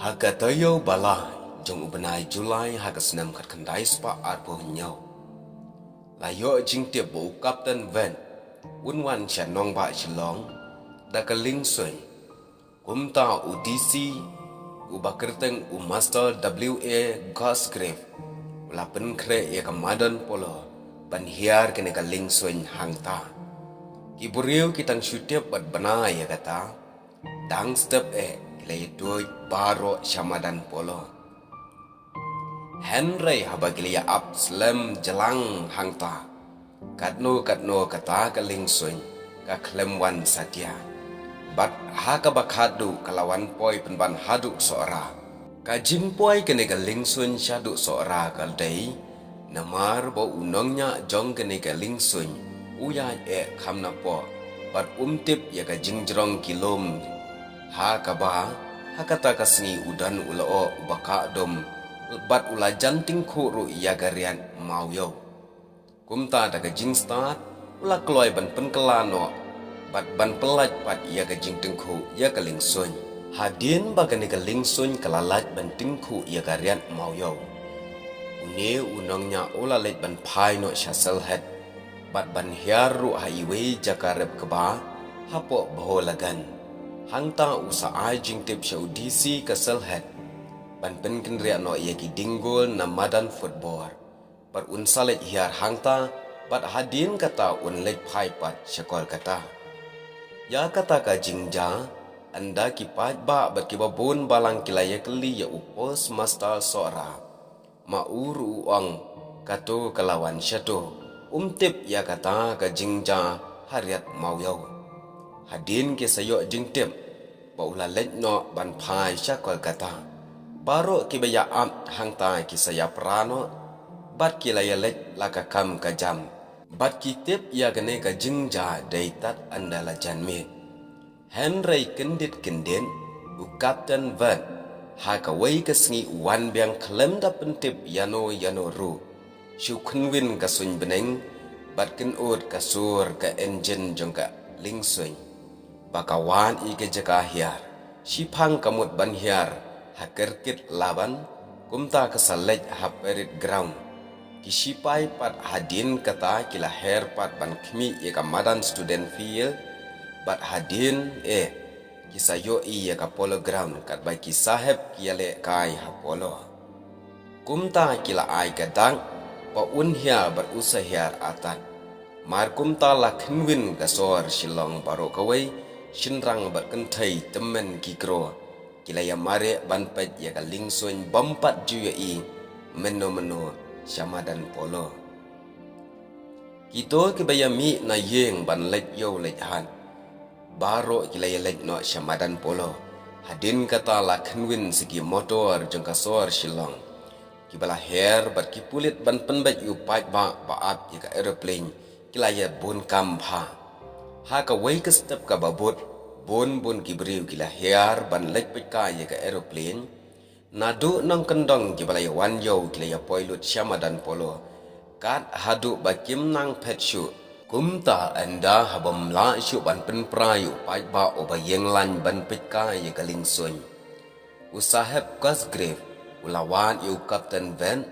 Hagatayo balai jong ubenai Julai hagasnam kat kandai spa arpo nyau. Layo jing tiap bu Kapten Van unwan chanong ba chilong da kaling sui. Kumta UDC ubakerteng Master WA Gosgrave ulapen kre ya kamadan polo banhiar kene kaling sui hangta. Kiburiu kitang syutiap bat benai ya kata dang step kilai doi baro syamadan polo. Henry habagilya up slam jelang hangta. Katno kata kaling sui ka klemwan satya. Bat haka bakhadu kalawan poi penban hadu soora. Kajin poi kene kaling sui syadu soora kaldai. Namar bo unongnya jong kene kaling sui. Uya kamna po. Bat umtip ya ka jingjrong kilom. Haka ba hakata kasni udan ulao baka dom. Bat ula janting kuru ya garian mau yo. Kumta daga jing start ula kloy ban penkelano. Bat ban pelaj pat ya ga jing tengku ya kaling sun. Hadin bagani kaling sun kalalaj ban tengku ya garian mau yo. Une unongnya ula lej ban pai no shasel head. Bat ban hiaru highway jakarep keba hapo baholagan. Hangta usa jing tip shaudisi kasel head. Ban penken ria no ia ki dinggol na madan football. Par unsalet hiar hangta bat hadin kata unlet pai pat syakol kata. Ya kata ka jingja anda ki paj ba bat ki babon balang kilaya keli ya upos mastal sora. Mauru uang kato kalawan syato. Umtip ya kata ka jingja hariat mau yau. Hadin ki sayo jingtip ba ula let no ban pai syakol kata. Baro kibaya am hangta kisaya prano bat kilaya lek laka kam kajam bat kitip ya gane ka jingja daitat andala janme Henry kendit kenden u Kapten Van haka wai kasngi wan biang klem da pentip yano ru shu kunwin ka sun beneng bat ken ot ka sur ka engine jong ka lingsui bakawan i ke jaka hiar shipang kamut ban hiar hakerkit laban kumta kasalej haperit ground kisipai pat hadin kata kila her pat ban kmi ye madan student field bat hadin kisayo ye ka polo ground kat bai kisaheb kiale kai hapolo kumta kila ai kadang pa unhia bat usahiar atan mar kumta la khnwin kasor shilong baro kawai shinrang bat kenthai temen kikro kilaya mare ban pet ya ka lingsun bampat juya meno syamadan polo. Kito kibaya mi na yeng ban lej yo lej han. Baro kilaya lej no syamadan polo. Hadin kata la khenwin segi motor jeng kasor shilong. Kibala her bat kipulit ban penbet yu pait ba baat ya ka aeroplane kilaya bun kampha. Ha ka wai ka step ka babut bun kibriu kila hiar ban lek peka ya ka aeroplane nadu nang kendong kibala ya wan yo kila ya pilot syamadan polo kat hadu bakim nang pet shu kumta anda habam la shu ban pen prayu pai ba obayeng lan ban peka ya ka lingsun usaheb Gosgrave ulawan yu Kapten Van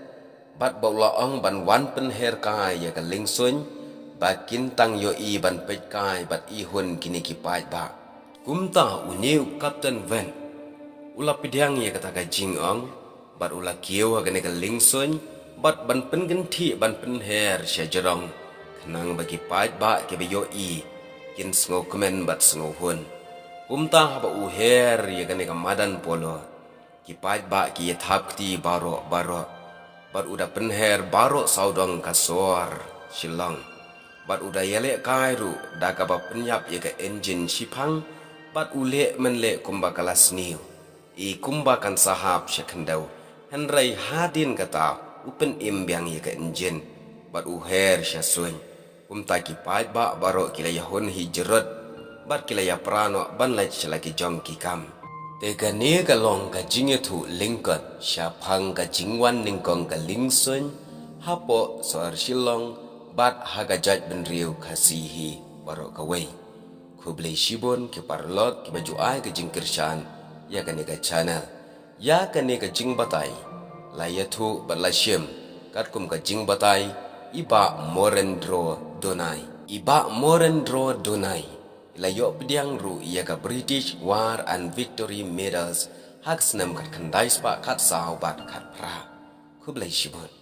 bat baulaong ban wan pen her ka ya ka lingsun bakin tang yo ban peka bat ihun kini ki pai ba kumta uniu Kapten Van ula pidyang ya kata ka jingong bat ula kieu agane ka lingsun bat ban pen genti ban pen her syajerong kenang bagi pait ba ke beyo kin sngo kemen bat sngo hun kumta ba u her ya gane ka madan polo ki pait ba ki thap ti baro bat uda pen her baro saudong kasor shilong bat uda yele kairu da ka ba penyap ya ka engine shipang bat ule menle kumba kalas niu kumba kan sahab syakendau henry hadin kata upen imbyang ya ka engine bat uher syasun kumta ki pai ba baro kilaya hun hijrot bat kilaya prano ban laj lagi jong kikam tega ne ka long ka jinge thu lingkot syapang ka jingwan ningkong ka lingsun hapo sor shilong bat haga jaj benriu kasihi baro kawai Kublai shibon ke parlot ke baju ai ke jingkirshan ya kan ega channel ya kane ka jing batai la yathu balashem kat kum ka jing batai iba morendro donai la yo pdiang ru ya ka British War and Victory Medals hak snam kat khandai spa kat saw bat kat pra khublai shibon